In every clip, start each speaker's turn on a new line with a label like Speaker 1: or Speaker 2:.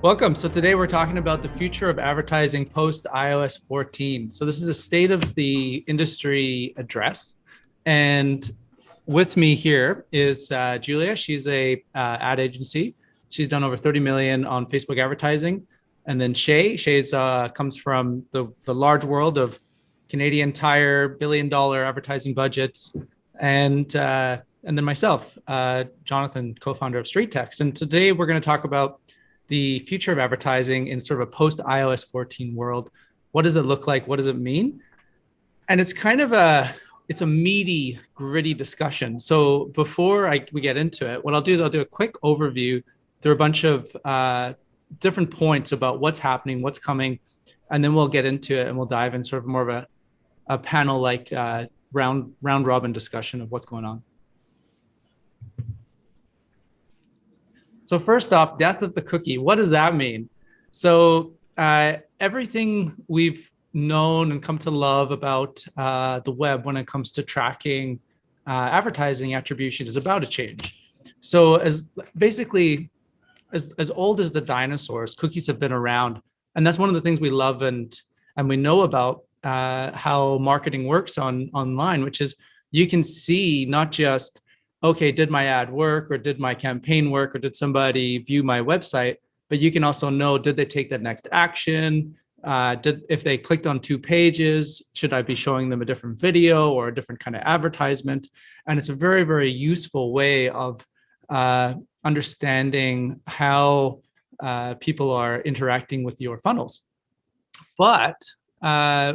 Speaker 1: Welcome. So today we're talking about the future of advertising post iOS 14. So this is a state of the industry address. And with me here is Julia. She's a ad agency. She's done over 30 million on Facebook advertising. And then Shay's comes from the large world of Canadian Tire billion-dollar advertising budgets. And then myself, Jonathan, co-founder of StreetText. And today we're going to talk about the future of advertising in sort of a post iOS 14 world. What does it look like? What does it mean? And it's kind of it's a meaty, gritty discussion. So before we get into it, what I'll do is I'll do a quick overview through a bunch of different points about what's happening, what's coming, and then we'll get into it and we'll dive in sort of more of a panel-like round robin discussion of what's going on. So first off, death of the cookie. What does that mean? So everything we've known and come to love about the web when it comes to tracking advertising attribution is about to change. So as old as the dinosaurs, cookies have been around. And that's one of the things we love and we know about how marketing works online, which is you can see not just, okay, did my ad work or did my campaign work or did somebody view my website? But you can also know, did they take that next action? If they clicked on 2 pages, should I be showing them a different video or a different kind of advertisement? And it's a very, very useful way of understanding how people are interacting with your funnels. But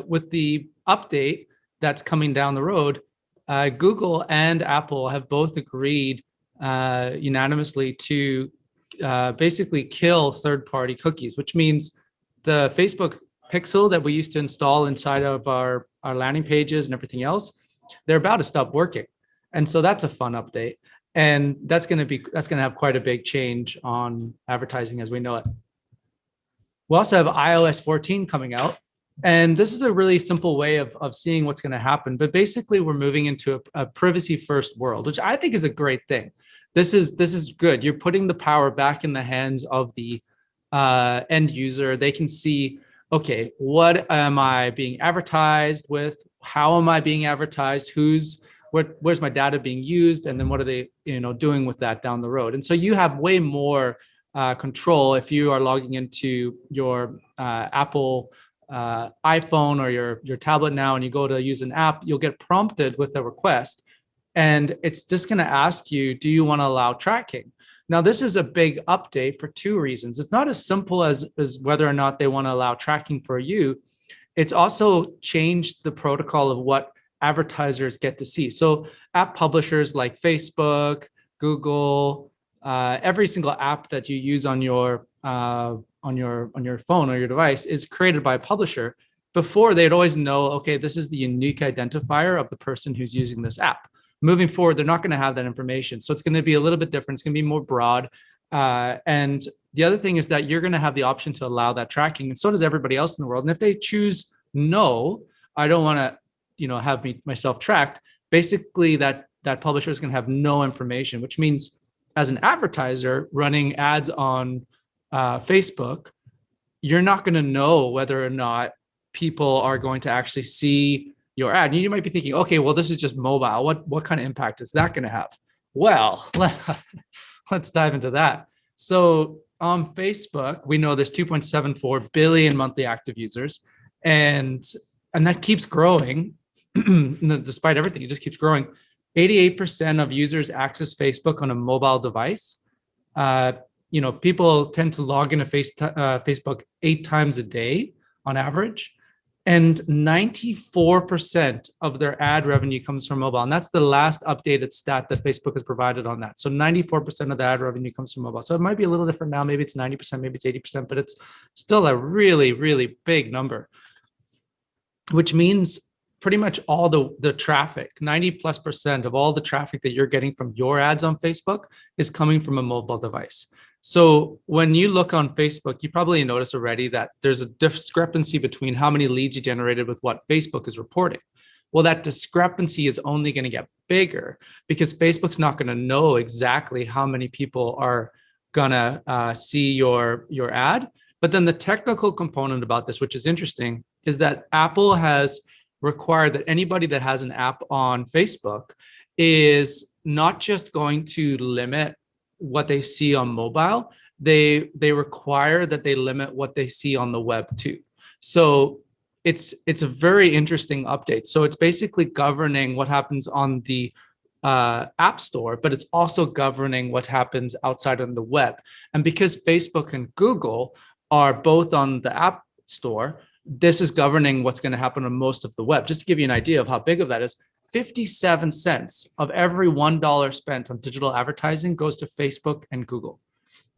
Speaker 1: with the update that's coming down the road, Google and Apple have both agreed unanimously to basically kill third-party cookies, which means the Facebook pixel that we used to install inside of our landing pages and everything else, they're about to stop working. And so that's a fun update. And that's going to have quite a big change on advertising as we know it. We also have iOS 14 coming out. And this is a really simple way of seeing what's going to happen. But basically, we're moving into a privacy-first world, which I think is a great thing. This is good. You're putting the power back in the hands of the end user. They can see, okay, what am I being advertised with? How am I being advertised? Where's my data being used? And then what are they doing with that down the road? And so you have way more control if you are logging into your Apple iPhone or your tablet now and you go to use an app, you'll get prompted with a request and it's just going to ask you, do you want to allow tracking? Now, this is a big update for 2 reasons. It's not as simple as whether or not they want to allow tracking for you. It's also changed the protocol of what advertisers get to see. So app publishers like Facebook, Google, every single app that you use on your phone or your device is created by a publisher. Before, they'd always know, okay, this is the unique identifier of the person who's using this app. Moving forward, they're not going to have that information. So it's going to be a little bit different. It's going to be more broad. And the other thing is that you're going to have the option to allow that tracking. And so does everybody else in the world. And if they choose, no, I don't want to, have myself tracked, basically that publisher is going to have no information, which means as an advertiser running ads on Facebook, you're not going to know whether or not people are going to actually see your ad. And you might be thinking, okay, well, this is just mobile. What kind of impact is that going to have? Well, let's dive into that. So on Facebook, we know there's 2.74 billion monthly active users, and that keeps growing. Despite everything, it just keeps growing. 88% of users access Facebook on a mobile device. People tend to log into Facebook 8 times a day on average. And 94% of their ad revenue comes from mobile. And that's the last updated stat that Facebook has provided on that. So 94% of the ad revenue comes from mobile. So it might be a little different now. Maybe it's 90%, maybe it's 80%, but it's still a really, really big number, which means pretty much all the traffic, 90+% of all the traffic that you're getting from your ads on Facebook is coming from a mobile device. So when you look on Facebook, you probably notice already that there's a discrepancy between how many leads you generated with what Facebook is reporting. Well, that discrepancy is only going to get bigger because Facebook's not going to know exactly how many people are gonna see your ad. But then the technical component about this, which is interesting, is that Apple has required that anybody that has an app on Facebook is not just going to limit what they see on mobile, they require that they limit what they see on the web too. So it's a very interesting update. So it's basically governing what happens on the app store, but it's also governing what happens outside on the web. And because Facebook and Google are both on the app store, this is governing what's going to happen on most of the web. Just to give you an idea of how big of that is, 57 cents of every $1 spent on digital advertising goes to Facebook and Google.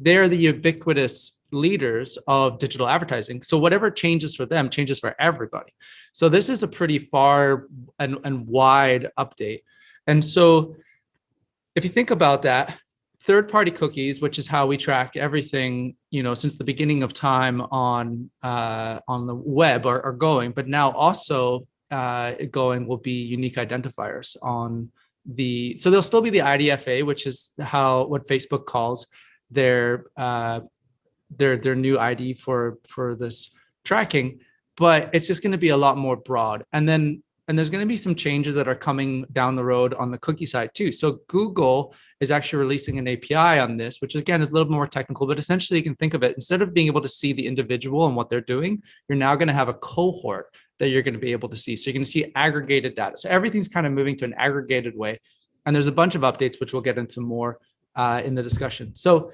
Speaker 1: They're the ubiquitous leaders of digital advertising. So whatever changes for them changes for everybody. So this is a pretty far and wide update. And so if you think about that, third-party cookies, which is how we track everything, since the beginning of time on the web are going, but now also going will be unique identifiers on so there'll still be the IDFA, which is what Facebook calls their new ID for this tracking, but it's just going to be a lot more broad. And there's going to be some changes that are coming down the road on the cookie side too. So Google is actually releasing an API on this, which again is a little more technical, but essentially you can think of it, instead of being able to see the individual and what they're doing, you're now going to have a cohort that you're going to be able to see. So you're going to see aggregated data. So everything's kind of moving to an aggregated way. And there's a bunch of updates, which we'll get into more in the discussion. So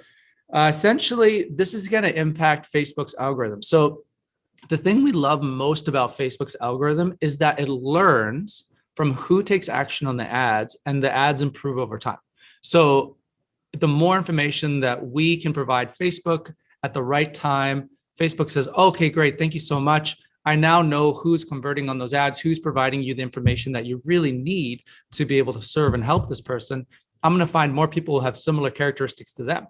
Speaker 1: essentially, this is going to impact Facebook's algorithm. So the thing we love most about Facebook's algorithm is that it learns from who takes action on the ads, and the ads improve over time. So the more information that we can provide Facebook at the right time, Facebook says, okay, great, thank you so much. I now know who's converting on those ads, who's providing you the information that you really need to be able to serve and help this person. I'm going to find more people who have similar characteristics to them.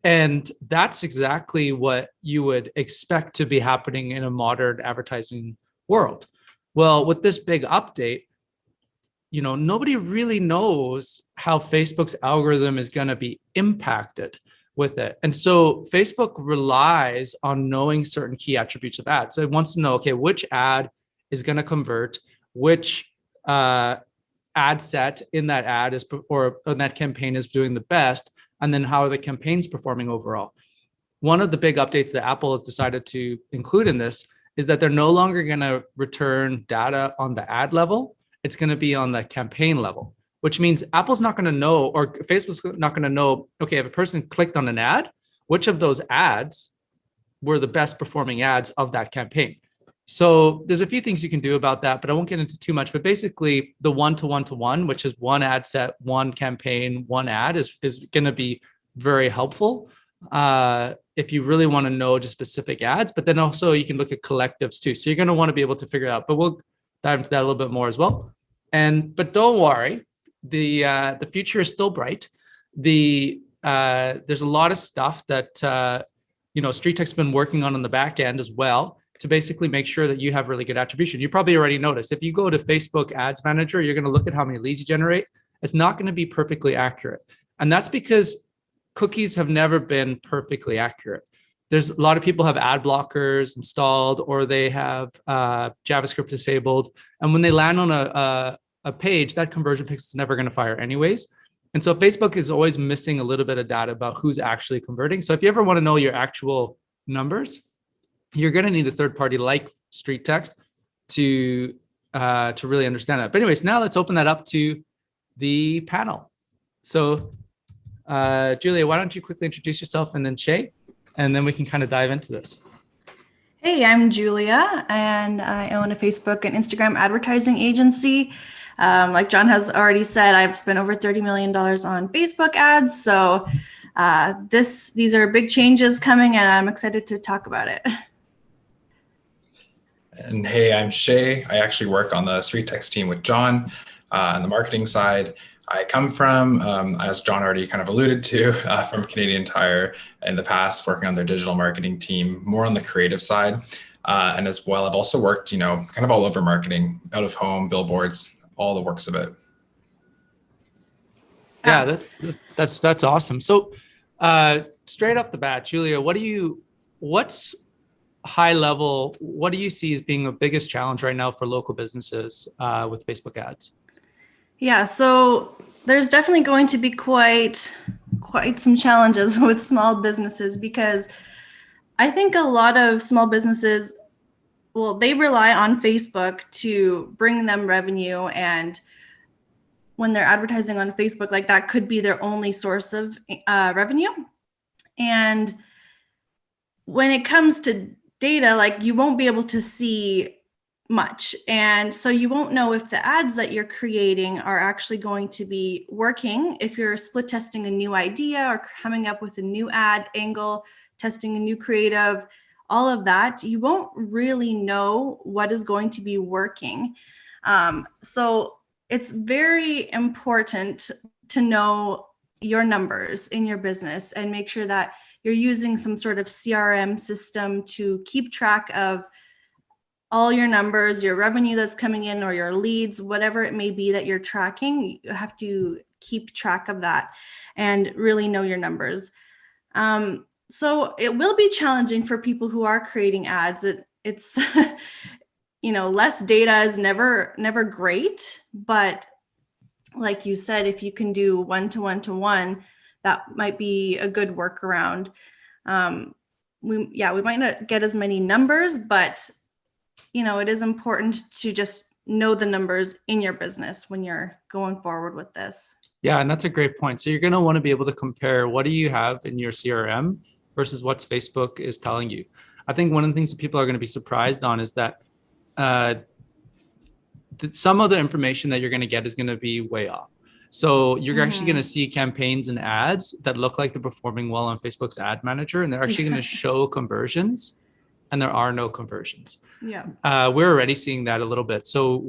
Speaker 1: And that's exactly what you would expect to be happening in a modern advertising world. Well, with this big update, nobody really knows how Facebook's algorithm is going to be impacted with it. And so Facebook relies on knowing certain key attributes of ads. So it wants to know, okay, which ad is going to convert, which ad set in that ad is, or in that campaign is doing the best, and then how are the campaigns performing overall. One of the big updates that Apple has decided to include in this is that they're no longer going to return data on the ad level. It's going to be on the campaign level, which means Apple's not going to know, or Facebook's not going to know, okay, if a person clicked on an ad, which of those ads were the best performing ads of that campaign. So there's a few things you can do about that, but I won't get into too much. But basically, the one-to-one-to-one, which is one ad set, one campaign, one ad, is going to be very helpful if you really want to know just specific ads. But then also you can look at collectives too. So you're going to want to be able to figure it out. But we'll dive into that a little bit more as well. But don't worry, the future is still bright. There's a lot of stuff that StreetText has been working on the back end as well, to basically make sure that you have really good attribution. You probably already noticed, if you go to Facebook Ads Manager, you're going to look at how many leads you generate. It's not going to be perfectly accurate. And that's because cookies have never been perfectly accurate. There's a lot of people have ad blockers installed, or they have JavaScript disabled. And when they land on a page, that conversion pixel is never going to fire anyways. And so Facebook is always missing a little bit of data about who's actually converting. So if you ever want to know your actual numbers, you're going to need a third party like StreetText to really understand that. But anyways, now let's open that up to the panel. So Julia, why don't you quickly introduce yourself, and then Shay, and then we can kind of dive into this.
Speaker 2: Hey, I'm Julia, and I own a Facebook and Instagram advertising agency. Like John has already said, I've spent over $30 million on Facebook ads. So these are big changes coming, and I'm excited to talk about it.
Speaker 3: And hey, I'm Shay. I actually work on the StreetText team with John on the marketing side. I come from, as John already kind of alluded to, from Canadian Tire in the past, working on their digital marketing team, more on the creative side. And as well, I've also worked, kind of all over marketing, out of home, billboards, all the works of it.
Speaker 1: Yeah, that's awesome. So straight off the bat, Julia, what's high level, what do you see as being the biggest challenge right now for local businesses with Facebook ads?
Speaker 2: Yeah, so there's definitely going to be quite some challenges with small businesses, because I think a lot of small businesses, well, they rely on Facebook to bring them revenue, and when they're advertising on Facebook, like that could be their only source of revenue. And when it comes to data, like you won't be able to see much. And so you won't know if the ads that you're creating are actually going to be working. If you're split testing a new idea or coming up with a new ad angle, testing a new creative, all of that, you won't really know what is going to be working. So it's very important to know your numbers in your business and make sure that you're using some sort of CRM system to keep track of all your numbers, your revenue that's coming in, or your leads, whatever it may be that you're tracking. You have to keep track of that and really know your numbers. So it will be challenging for people who are creating ads. It's less data is never great, but like you said, if you can do one-to-one, that might be a good workaround. We might not get as many numbers, but it is important to just know the numbers in your business when you're going forward with this.
Speaker 1: Yeah, and that's a great point. So you're going to want to be able to compare what do you have in your CRM versus what Facebook is telling you. I think one of the things that people are going to be surprised on is that some of the information that you're going to get is going to be way off. So you're actually going to see campaigns and ads that look like they're performing well on Facebook's ad manager, and they're actually going to show conversions, and there are no conversions.
Speaker 2: Yeah.
Speaker 1: We're already seeing that a little bit. So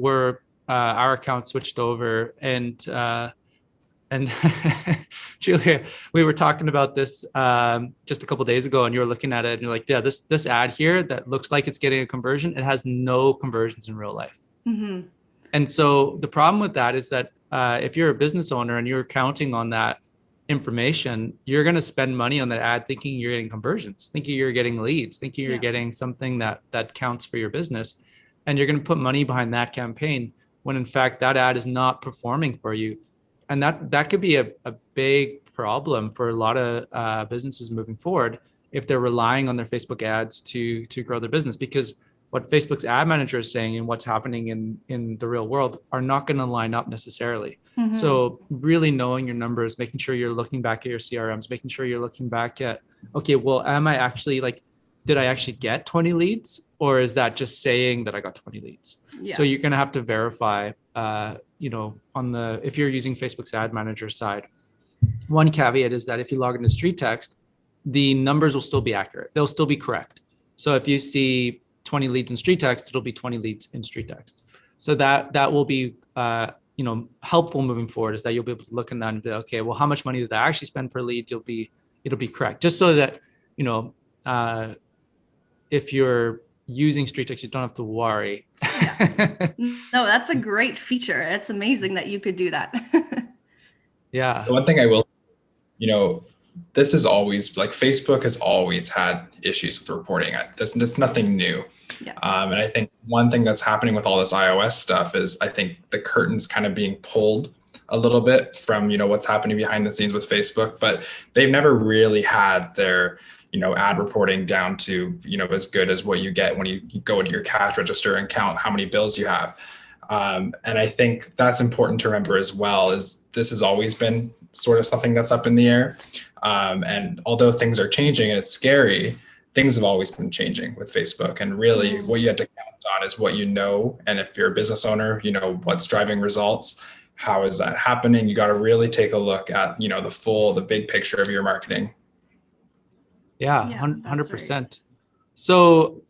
Speaker 1: our account switched over, and Julia, we were talking about this just a couple of days ago, and you were looking at it and you're like, yeah, this ad here that looks like it's getting a conversion, it has no conversions in real life. Mm-hmm. And so the problem with that is that if you're a business owner and you're counting on that information, you're going to spend money on that ad thinking you're getting conversions, thinking you're getting leads, thinking you're getting something that counts for your business. And you're going to put money behind that campaign when in fact that ad is not performing for you. And that could be a big problem for a lot of businesses moving forward if they're relying on their Facebook ads to grow their business, because what Facebook's ad manager is saying and what's happening in the real world are not going to line up necessarily. Mm-hmm. So really knowing your numbers, making sure you're looking back at your CRMs, making sure you're looking back at, okay, well, did I actually get 20 leads, or is that just saying that I got 20 leads? Yeah. So you're going to have to verify, if you're using Facebook's ad manager side. One caveat is that if you log into StreetText, the numbers will still be accurate. They'll still be correct. So if you see 20 leads in StreetText, it'll be 20 leads in StreetText. So that will be helpful moving forward, is that you'll be able to look in that and be, okay, well, how much money did I actually spend per lead? It'll be correct, just so that if you're using StreetText, you don't have to worry.
Speaker 2: No, that's a great feature. It's amazing that you could do that.
Speaker 3: Yeah. The one thing I will, this is always, like, Facebook has always had issues with reporting. That's nothing new. Yeah. And I think one thing that's happening with all this iOS stuff is I think the curtain's kind of being pulled a little bit from, what's happening behind the scenes with Facebook, but they've never really had their, ad reporting down to, as good as what you get when you go into your cash register and count how many bills you have. And I think that's important to remember as well, is this has always been sort of something that's up in the air. And although things are changing and it's scary, things have always been changing with Facebook. And really what you have to count on is what you know. And if you're a business owner, what's driving results, how is that happening? You got to really take a look at, the big picture of your marketing.
Speaker 1: Yeah, 100%. Right. So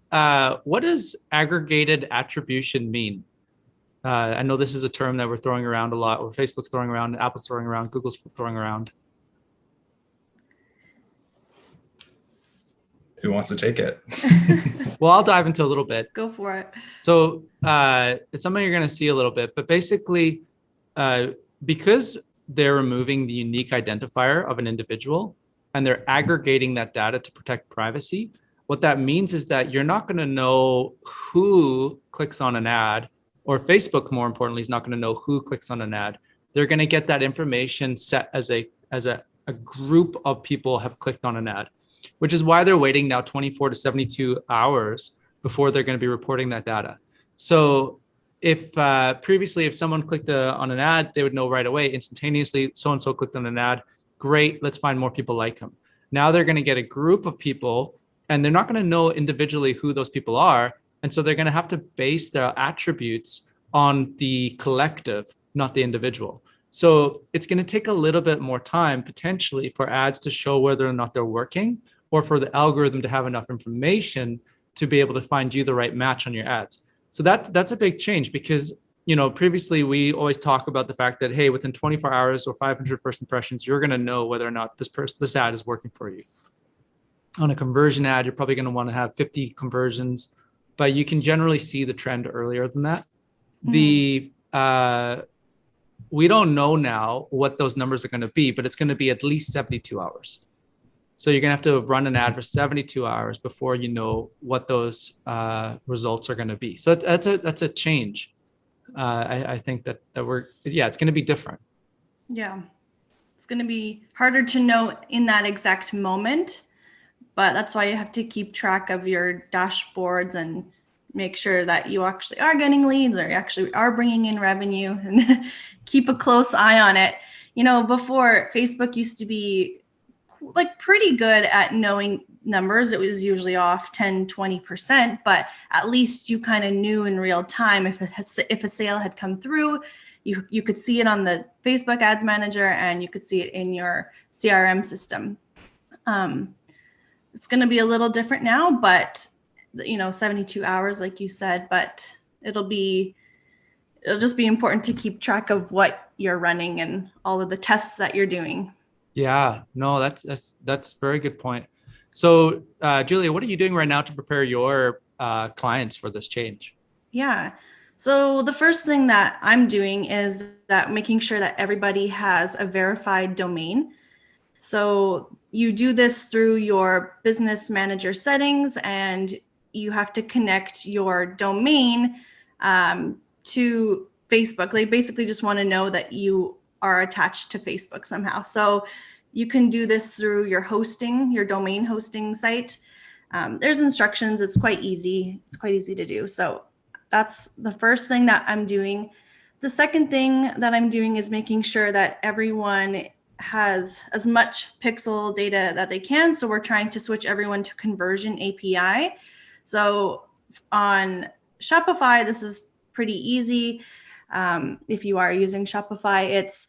Speaker 1: what does aggregated attribution mean? I know this is a term that we're throwing around a lot, or Facebook's throwing around, Apple's throwing around, Google's throwing around.
Speaker 3: Who wants to take it?
Speaker 1: Well, I'll dive into a little bit.
Speaker 2: Go for it.
Speaker 1: So it's something you're going to see a little bit, but basically, because they're removing the unique identifier of an individual, and they're aggregating that data to protect privacy. What that means is that you're not going to know who clicks on an ad, or Facebook, more importantly, is not going to know who clicks on an ad. They're going to get that information set as a group of people have clicked on an ad, which is why they're waiting now 24 to 72 hours before they're going to be reporting that data. So if previously, if someone clicked on an ad, they would know right away, instantaneously, so-and-so clicked on an ad. Great, let's find more people like them. Now they're going to get a group of people, and they're not going to know individually who those people are. And so they're going to have to base their attributes on the collective, not the individual. So it's going to take a little bit more time potentially for ads to show whether or not they're working, or for the algorithm to have enough information to be able to find you the right match on your ads. So that's a big change, because previously we always talk about the fact that, hey, within 24 hours or 500 first impressions, you're going to know whether or not this ad is working for you. On a conversion ad, you're probably going to want to have 50 conversions, but you can generally see the trend earlier than that. We don't know now what those numbers are going to be, but it's going to be at least 72 hours. So you're going to have to run an ad for 72 hours before you know what those results are going to be. So that's a change. I think that it's going to be different.
Speaker 2: Yeah, it's going to be harder to know in that exact moment, but that's why you have to keep track of your dashboards and make sure that you actually are getting leads, or you actually are bringing in revenue, and keep a close eye on it. Before, Facebook used to be like pretty good at knowing numbers. It was usually off 10-20%, but at least you kind of knew in real time if a sale had come through. You could see it on the Facebook Ads Manager, and you could see it in your CRM system. It's going to be a little different now, but 72 hours, like you said, but it'll just be important to keep track of what you're running and all of the tests that you're doing.
Speaker 1: Yeah, no, that's a very good point. So, Julia, what are you doing right now to prepare your clients for this change?
Speaker 2: Yeah. So the first thing that I'm doing is that making sure that everybody has a verified domain. So you do this through your business manager settings, and you have to connect your domain to Facebook. They basically just want to know that you are attached to Facebook somehow. So you can do this through your domain hosting site. There's instructions. It's quite easy. It's quite easy to do. So that's the first thing that I'm doing. The second thing that I'm doing is making sure that everyone has as much pixel data that they can. So we're trying to switch everyone to Conversion API. So on Shopify, this is pretty easy. If you are using Shopify, it's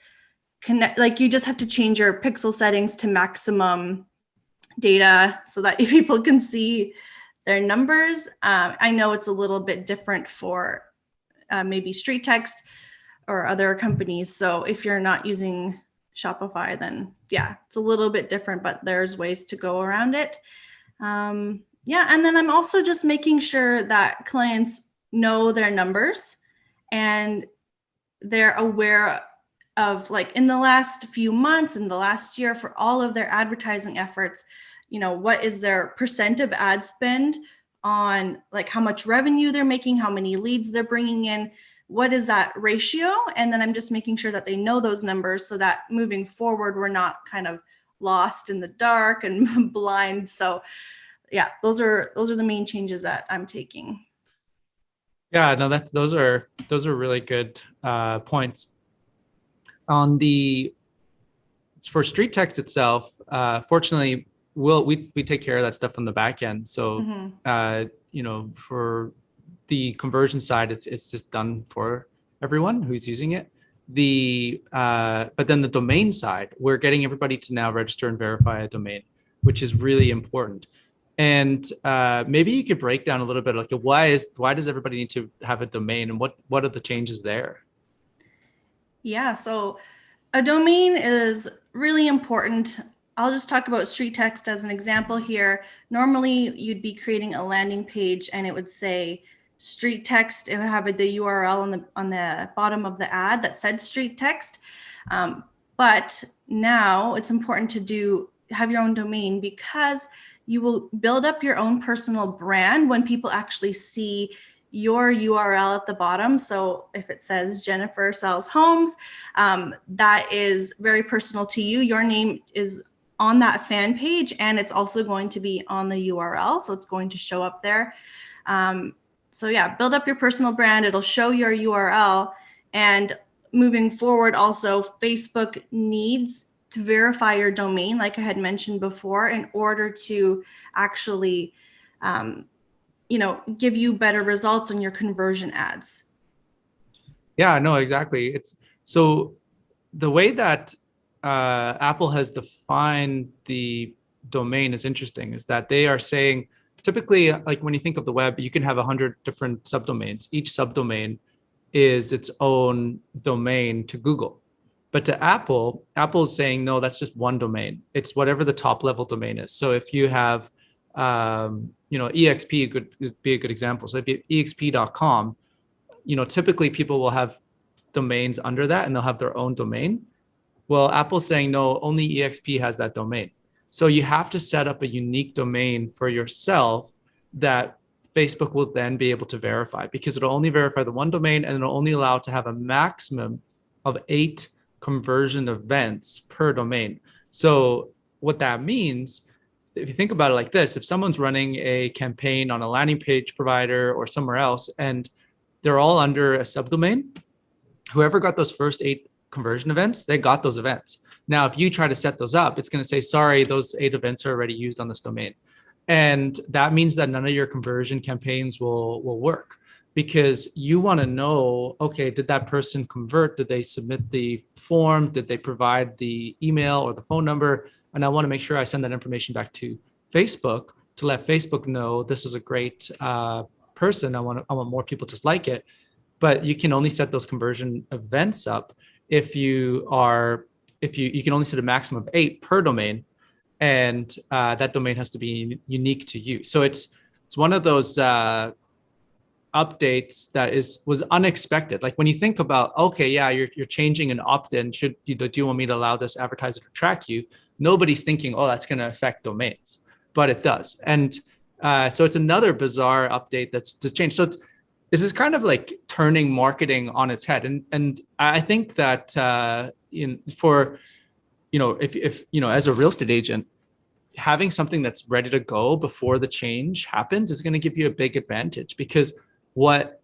Speaker 2: you just have to change your pixel settings to maximum data so that people can see their numbers. I know it's a little bit different for maybe StreetText or other companies. So if you're not using Shopify, then yeah, it's a little bit different, but there's ways to go around it. And then I'm also just making sure that clients know their numbers and they're aware of, like, in the last few months, in the last year, for all of their advertising efforts, what is their % of ad spend on, like, how much revenue they're making, how many leads they're bringing in, what is that ratio? And then I'm just making sure that they know those numbers so that moving forward, we're not kind of lost in the dark and blind. So yeah, those are the main changes that I'm taking.
Speaker 1: Yeah, no, those are really good points. For StreetText itself, fortunately, we take care of that stuff on the back end. So for the conversion side, it's just done for everyone who's using it. But then the domain side, we're getting everybody to now register and verify a domain, which is really important. And maybe you could break down a little bit, like, why does everybody need to have a domain, and what are the changes there?
Speaker 2: Yeah, so a domain is really important. I'll just talk about StreetText as an example here. Normally, you'd be creating a landing page, and it would say StreetText. It would have the URL on the bottom of the ad that said StreetText. But now it's important to do have your own domain, because you will build up your own personal brand when people actually see your URL at the bottom. So if it says Jennifer Sells Homes, that is very personal to you. Your name is on that fan page, and it's also going to be on the URL. So it's going to show up there. So yeah, build up your personal brand. It'll show your URL. And moving forward, also, Facebook needs to verify your domain, like I had mentioned before, in order to actually give you better results on your conversion ads.
Speaker 1: Yeah, no, exactly. It's so the way that Apple has defined the domain is interesting, is that they are saying typically, like when you think of the web, you can have 100 different subdomains. Each subdomain is its own domain to Google. But to Apple, Apple's saying, no, that's just one domain. It's whatever the top level domain is. So if you have, EXP could be a good example. So if you have exp.com, typically people will have domains under that and they'll have their own domain. Well, Apple's saying, no, only EXP has that domain. So you have to set up a unique domain for yourself that Facebook will then be able to verify, because it'll only verify the one domain and it'll only allow to have a maximum of 8 conversion events per domain. So what that means, if you think about it like this, if someone's running a campaign on a landing page provider or somewhere else, and they're all under a subdomain, whoever got those first 8 conversion events, they got those events. Now, if you try to set those up, it's going to say, sorry, those 8 events are already used on this domain. And that means that none of your conversion campaigns will work, because you want to know, okay, did that person convert? Did they submit the form? Did they provide the email or the phone number? And I want to make sure I send that information back to Facebook to let Facebook know this is a great person. I want more people just like it. But you can only set those conversion events up if you can only set a maximum of 8 per domain, and that domain has to be unique to you. So it's one of those updates that was unexpected. Like when you think about, okay, yeah, you're changing an opt-in. Do you want me to allow this advertiser to track you? Nobody's thinking, oh, that's going to affect domains, but it does. And so it's another bizarre update that's to change. So this is kind of like turning marketing on its head. And I think that if as a real estate agent, having something that's ready to go before the change happens is going to give you a big advantage, because what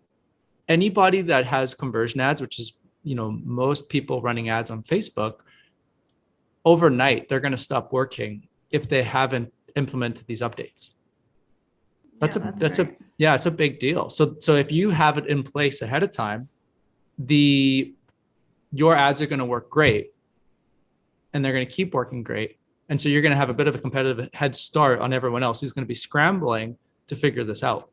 Speaker 1: anybody that has conversion ads, which is, most people running ads on Facebook, overnight, they're going to stop working if they haven't implemented these updates. It's a big deal. So if you have it in place ahead of time, your ads are going to work great, and they're going to keep working great. And so you're going to have a bit of a competitive head start on everyone else who's going to be scrambling to figure this out.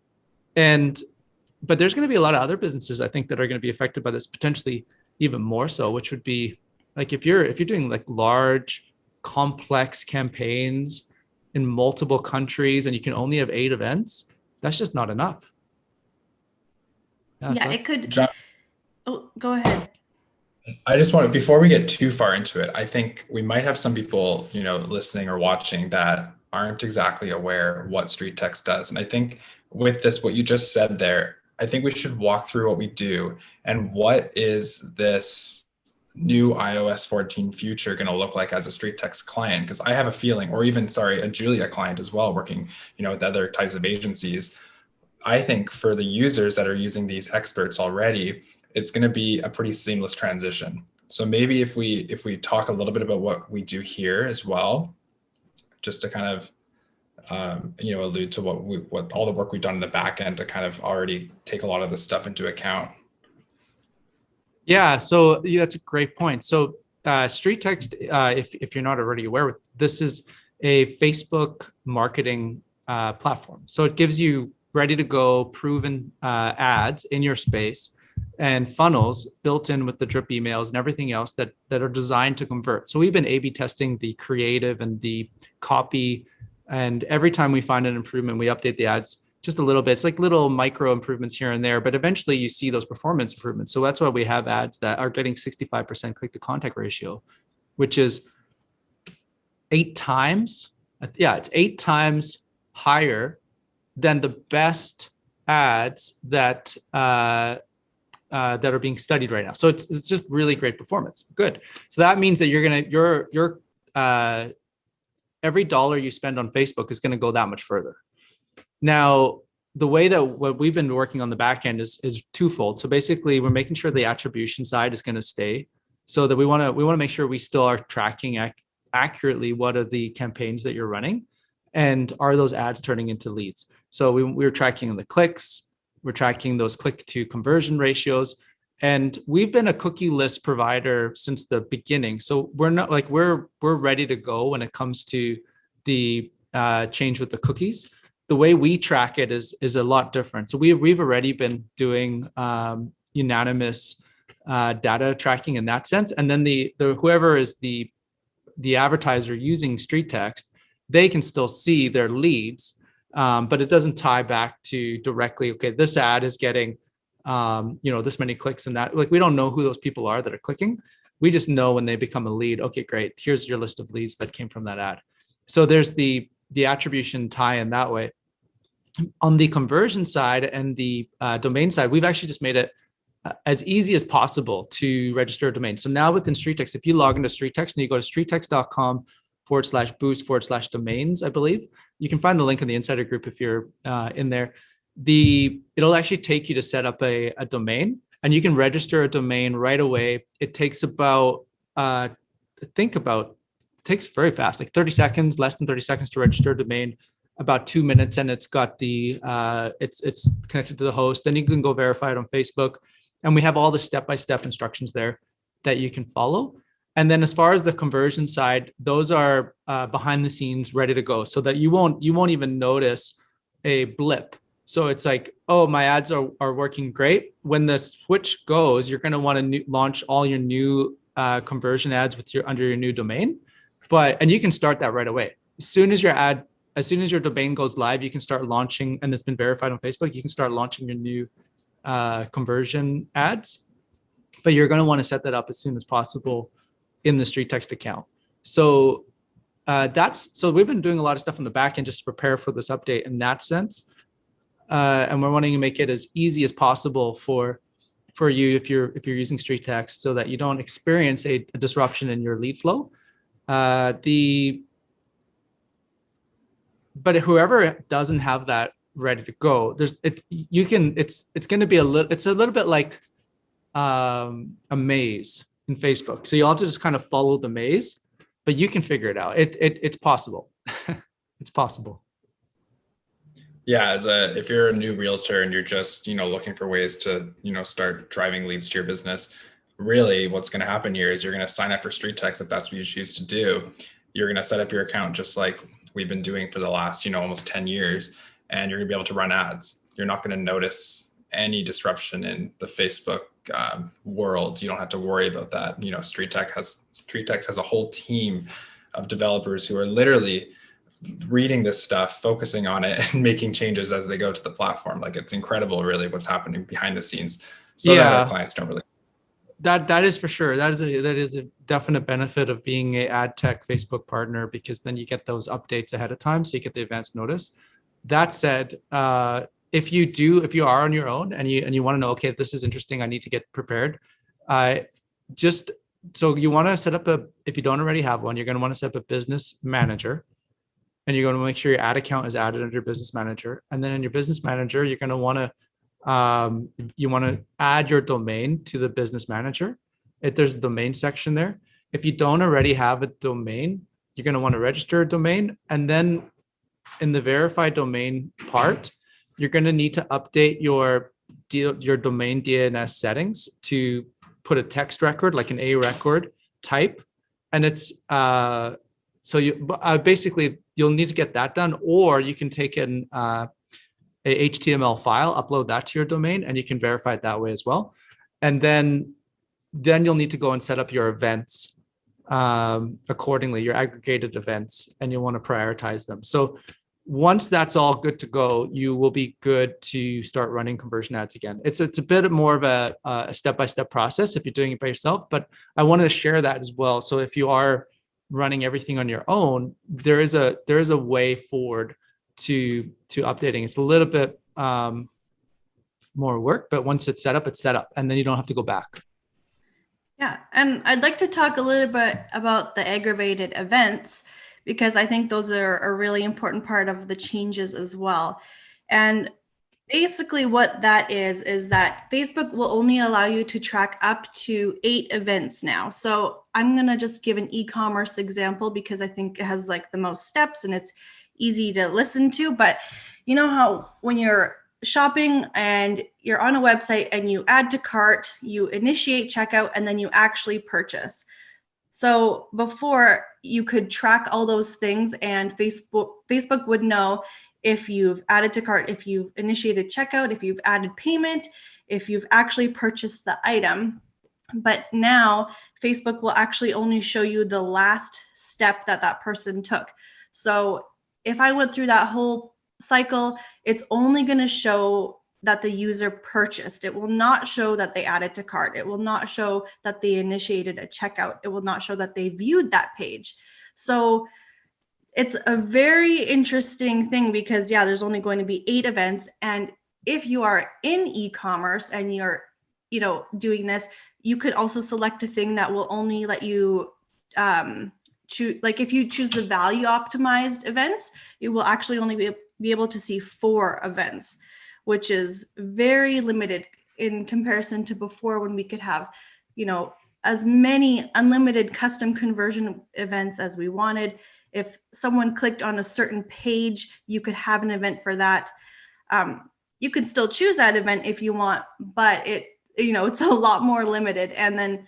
Speaker 1: But there's going to be a lot of other businesses, I think, that are going to be affected by this, potentially even more so, which would be like if you're doing like large, complex campaigns in multiple countries and you can only have 8 events, that's just not enough.
Speaker 2: It could.
Speaker 3: John,
Speaker 2: go ahead.
Speaker 3: I just want to, before we get too far into it, I think we might have some people, listening or watching that aren't exactly aware what StreetText does. And I think with this, what you just said there, I think we should walk through what we do and what is this new iOS 14 future going to look like as a StreetText client? Because I have a feeling, or even, a Julia client as well, working, with other types of agencies. I think for the users that are using these experts already, it's going to be a pretty seamless transition. So maybe if we talk a little bit about what we do here as well, just to kind of allude to what all the work we've done in the back end to kind of already take a lot of this stuff into account.
Speaker 1: Yeah, so that's a great point. So StreetText, if you're not already aware with this, is a Facebook marketing platform. So it gives you ready to go, proven ads in your space and funnels built in with the drip emails and everything else that are designed to convert. So we've been A/B testing the creative and the copy, and every time we find an improvement, we update the ads just a little bit. It's like little micro improvements here and there, but eventually you see those performance improvements. So that's why we have ads that are getting 65% click to contact ratio, which is 8 times. Yeah, it's 8 times higher than the best ads that that are being studied right now. So it's just really great performance. Good. So that means that your every dollar you spend on Facebook is going to go that much further. Now, the way that what we've been working on the back end is twofold. So basically, we're making sure the attribution side is going to stay, so that we want to make sure we still are tracking accurately what are the campaigns that you're running, and are those ads turning into leads. So we're tracking the clicks, we're tracking those click to conversion ratios, and we've been a cookie-less provider since the beginning. So we're not like we're ready to go when it comes to the change with the cookies. The way we track it is a lot different. So we've already been doing unanimous data tracking in that sense, and then the whoever is the advertiser using StreetText, they can still see their leads, but it doesn't tie back to directly. Okay, this ad is getting this many clicks, and that, like, we don't know who those people are that are clicking. We just know when they become a lead. Okay, great. Here's your list of leads that came from that ad. So there's the attribution tie in that way. On the conversion side and the domain side, we've actually just made it as easy as possible to register a domain. So now within StreetText, if you log into StreetText and you go to streettext.com/boost/domains, I believe, you can find the link in the insider group if you're in there. It'll actually take you to set up a domain, and you can register a domain right away. It takes about, it takes very fast, like 30 seconds, less than 30 seconds to register a domain, about 2 minutes, and it's got the, it's connected to the host. Then you can go verify it on Facebook. And we have all the step-by-step instructions there that you can follow. And then as far as the conversion side, those are behind the scenes, ready to go, so that you won't even notice a blip. So it's like, oh, my ads are working great. When the switch goes, you're going to want to launch all your new conversion ads under your new domain. And you can start that right away. As soon as your domain goes live, you can start launching, and it's been verified on Facebook, you can start launching your new conversion ads. But you're going to want to set that up as soon as possible in the StreetText account. So so we've been doing a lot of stuff on the back end just to prepare for this update in that sense. And we're wanting to make it as easy as possible for you if you're using StreetText, so that you don't experience a disruption in your lead flow. But whoever doesn't have that ready to go, it's going to be a little bit like a maze in Facebook. So you'll have to just kind of follow the maze, but you can figure it out. It's possible. It's possible.
Speaker 3: Yeah, if you're a new realtor and you're just, looking for ways to, start driving leads to your business, really what's going to happen here is you're going to sign up for StreetText if that's what you choose to do. You're going to set up your account just like we've been doing for the last, almost 10 years, and you're going to be able to run ads. You're not going to notice any disruption in the Facebook world. You don't have to worry about that. StreetText has a whole team of developers who are literally reading this stuff, focusing on it, and making changes as they go to the platform. Like, it's incredible, really, what's happening behind the scenes. So that our clients don't really.
Speaker 1: That is for sure. That is a definite benefit of being a ad tech Facebook partner, because then you get those updates ahead of time, so you get the advanced notice. That said, if you are on your own and you want to know, okay, this is interesting, I need to get prepared. So you want to set up if you don't already have one, you're going to want to set up a business manager. And you're going to make sure your ad account is added under your business manager. And then in your business manager, you're going to want to add your domain to the business manager. There's a domain section there. If you don't already have a domain, you're going to want to register a domain. And then in the verified domain part, you're going to need to update your domain DNS settings to put a text record, like an A record type. And it's so basically you'll need to get that done, or you can take a HTML file, upload that to your domain, and you can verify it that way as well. And then you'll need to go and set up your events accordingly, your aggregated events, and you'll want to prioritize them. So once that's all good to go, you will be good to start running conversion ads again. It's a bit more of a step-by-step process if you're doing it by yourself, but I wanted to share that as well. So if you are running everything on your own, there is a way forward to updating. It's a little bit more work, but once it's set up, and then you don't have to go back.
Speaker 2: Yeah, and I'd like to talk a little bit about the aggravated events, because I think those are a really important part of the changes as well. And basically what that is that Facebook will only allow you to track up to 8 events now. So I'm going to just give an e-commerce example because I think it has like the most steps and it's easy to listen to. But you know how when you're shopping and you're on a website and you add to cart, you initiate checkout, and then you actually purchase. So before, you could track all those things, and Facebook would know if you've added to cart, if you've initiated checkout, if you've added payment, if you've actually purchased the item. But now Facebook will actually only show you the last step that person took. So if I went through that whole cycle, it's only going to show that the user purchased. It will not show that they added to cart. It will not show that they initiated a checkout. It will not show that they viewed that page. So it's a very interesting thing because, yeah, there's only going to be 8 events. And if you are in e-commerce and you're, doing this, you could also select a thing that will only let you choose. Like if you choose the value optimized events, you will actually only be able to see 4 events, which is very limited in comparison to before, when we could have, as many unlimited custom conversion events as we wanted. If someone clicked on a certain page, you could have an event for that. You could still choose that event if you want, but it's a lot more limited. And then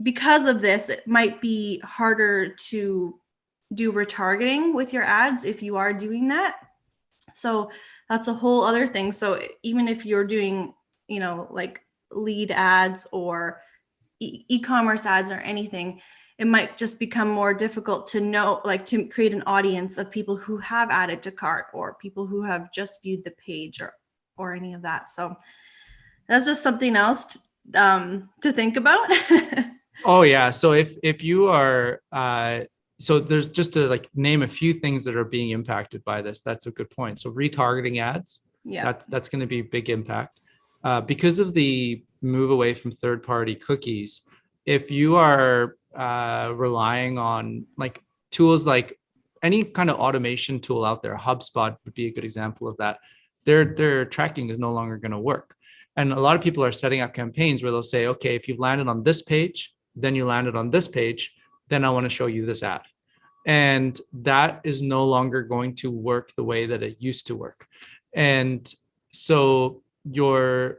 Speaker 2: because of this, it might be harder to do retargeting with your ads if you are doing that. So that's a whole other thing. So even if you're doing, like lead ads or e-commerce ads or anything, it might just become more difficult to know, like to create an audience of people who have added to cart or people who have just viewed the page or any of that. So that's just something else to think about.
Speaker 1: Oh yeah. So if you are, so there's just to like name a few things that are being impacted by this. That's a good point. So retargeting ads,
Speaker 2: yeah,
Speaker 1: that's going to be a big impact because of the move away from third-party cookies. If you are relying on like tools like any kind of automation tool out there, HubSpot would be a good example of that. Their tracking is no longer going to work. And a lot of people are setting up campaigns where they'll say, okay, if you've landed on this page, then you landed on this page, then I want to show you this ad. And that is no longer going to work the way that it used to work. And so the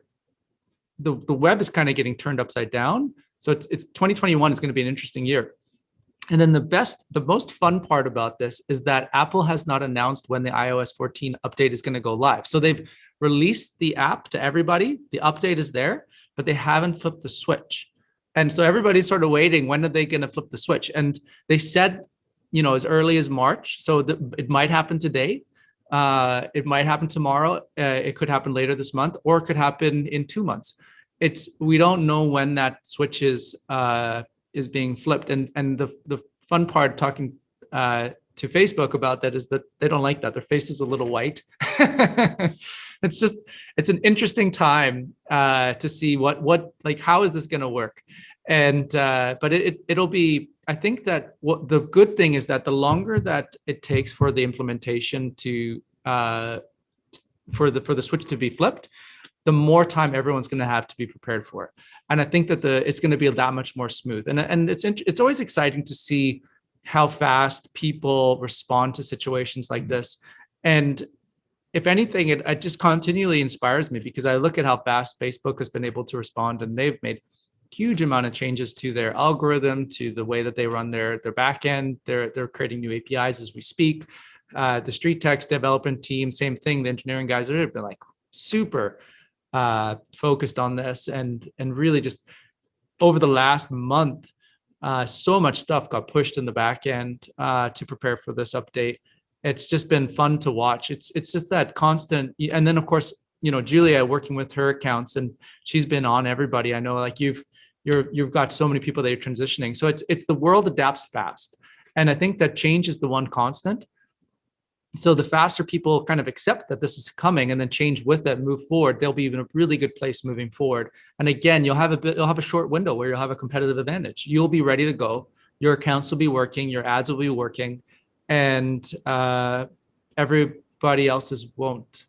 Speaker 1: web is kind of getting turned upside down. So it's 2021 is going to be an interesting year. And then the most fun part about this is that Apple has not announced when the iOS 14 update is going to go live. So they've released the app to everybody. The update is there, but they haven't flipped the switch. And so everybody's sort of waiting, when are they going to flip the switch? And they said, as early as March. So it might happen today. It might happen tomorrow. It could happen later this month, or it could happen in 2 months. We don't know when that switch is being flipped. And the fun part talking to Facebook about that is that they don't like that. Their face is a little white. It's an interesting time to see what like, how is this going to work? And but it'll be, I think that what the good thing is that the longer that it takes for the implementation to for the switch to be flipped, the more time everyone's going to have to be prepared for it. And I think that it's going to be that much more smooth. And it's always exciting to see how fast people respond to situations like this. And if anything, it just continually inspires me, because I look at how fast Facebook has been able to respond, and they've made huge amount of changes to their algorithm, to the way that they run their back end. They're creating new APIs as we speak. The StreetText development team, same thing. The engineering guys have been like super focused on this, and really just over the last month, so much stuff got pushed in the back end to prepare for this update. It's just been fun to watch. It's just that constant, and then of course, Julia, working with her accounts, and she's been on everybody. I know, like you're you've got so many people that you're transitioning. So it's the world adapts fast. And I think that change is the one constant. So the faster people kind of accept that this is coming and then change with it, move forward, they'll be in a really good place moving forward. And again, you'll have a short window where you'll have a competitive advantage. You'll be ready to go. Your accounts will be working, your ads will be working, and everybody else's won't.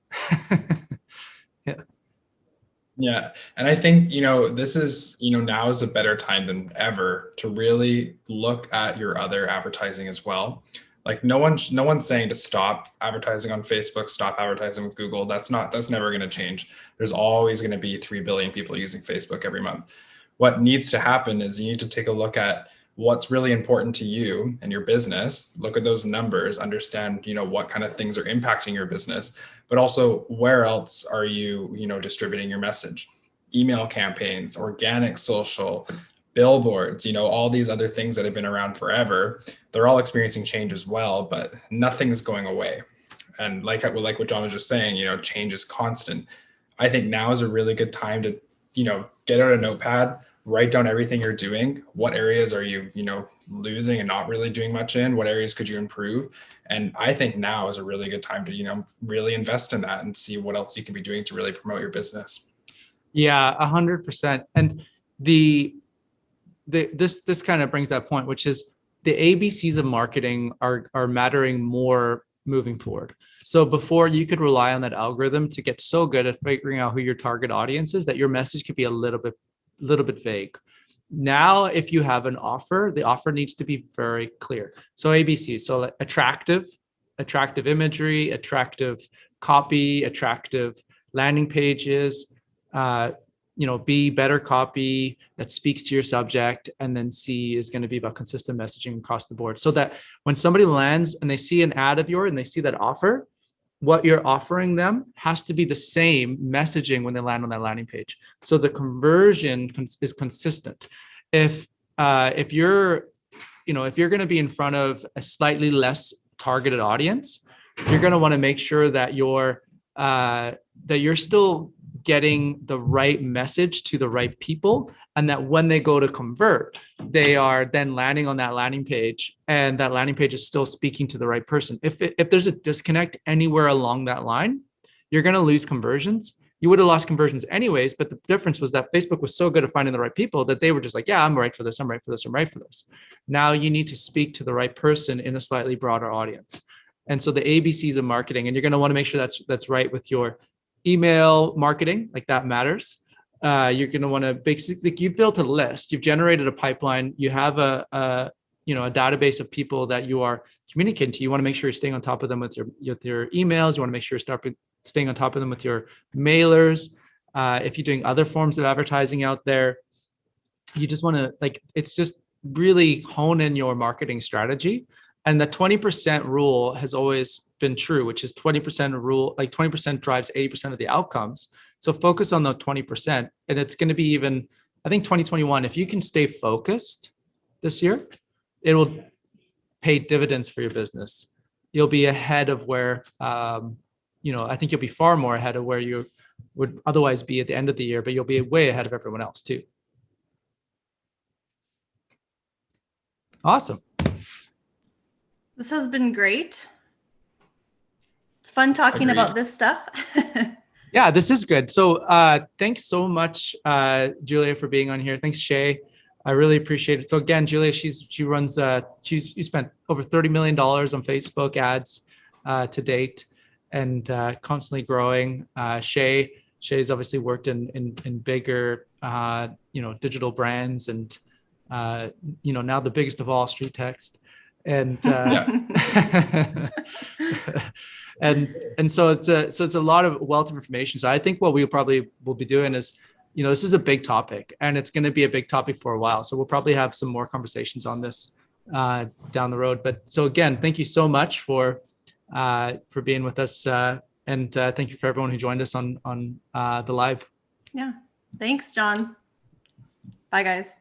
Speaker 1: Yeah.
Speaker 3: Yeah. And I think, this is, now is a better time than ever to really look at your other advertising as well. Like no one's saying to stop advertising on Facebook, stop advertising with Google. That's never going to change. There's always going to be 3 billion people using Facebook every month. What needs to happen is you need to take a look at what's really important to you and your business. Look at those numbers, understand, what kind of things are impacting your business, but also where else are you, distributing your message? Email campaigns, organic social, billboards, all these other things that have been around forever. They're all experiencing change as well, but nothing's going away. And like what John was just saying, change is constant. I think now is a really good time to, get out a notepad, write down everything you're doing. What areas are you, losing and not really doing much in? What areas could you improve? And I think now is a really good time to, really invest in that and see what else you can be doing to really promote your business.
Speaker 1: Yeah, 100%. And this kind of brings that point, which is the ABCs of marketing are mattering more moving forward. So before, you could rely on that algorithm to get so good at figuring out who your target audience is that your message could be a little bit vague. Now, if you have an offer, the offer needs to be very clear. So ABC, so like attractive imagery, attractive copy, attractive landing pages, B, better copy that speaks to your subject, and then C is going to be about consistent messaging across the board. So that when somebody lands and they see an ad of yours and they see that offer, what you're offering them has to be the same messaging when they land on that landing page. So the conversion is consistent. If you're going to be in front of a slightly less targeted audience, you're going to want to make sure that you're still getting the right message to the right people, and that when they go to convert, they are then landing on that landing page, and that landing page is still speaking to the right person. If there's a disconnect anywhere along that line, you're going to lose conversions. You would have lost conversions anyways, but the difference was that Facebook was so good at finding the right people that they were just like, yeah, I'm right for this, I'm right for this, I'm right for this. Now you need to speak to the right person in a slightly broader audience. And so the ABCs of marketing, and you're going to want to make sure that's right with your email marketing, like that matters. You're going to want to basically, you've built a list, you've generated a pipeline, you have a database of people that you are communicating to. You want to make sure you're staying on top of them with your emails. You want to make sure you're staying on top of them with your mailers. If you're doing other forms of advertising out there, you just want to it's just really hone in your marketing strategy. And the 20% rule has always been true, which is 20% rule, 20% drives 80% of the outcomes. So focus on the 20%. And it's going to be even, I think 2021, if you can stay focused this year, it will pay dividends for your business. You'll be ahead of where, I think you'll be far more ahead of where you would otherwise be at the end of the year, but you'll be way ahead of everyone else too. Awesome.
Speaker 2: This has been great. It's fun talking about this stuff.
Speaker 1: Yeah, this is good. So thanks so much, Julia, for being on here. Thanks, Shay. I really appreciate it. So again, Julia, she spent over $30 million on Facebook ads to date, and constantly growing. Shay's obviously worked in bigger, digital brands, and now the biggest of all, StreetText. And and so it's a lot of wealth of information. So I think what we probably will be doing is, this is a big topic, and it's going to be a big topic for a while. So we'll probably have some more conversations on this down the road. But so again, thank you so much for being with us, and thank you for everyone who joined us on the live.
Speaker 2: Yeah, thanks, John. Bye, guys.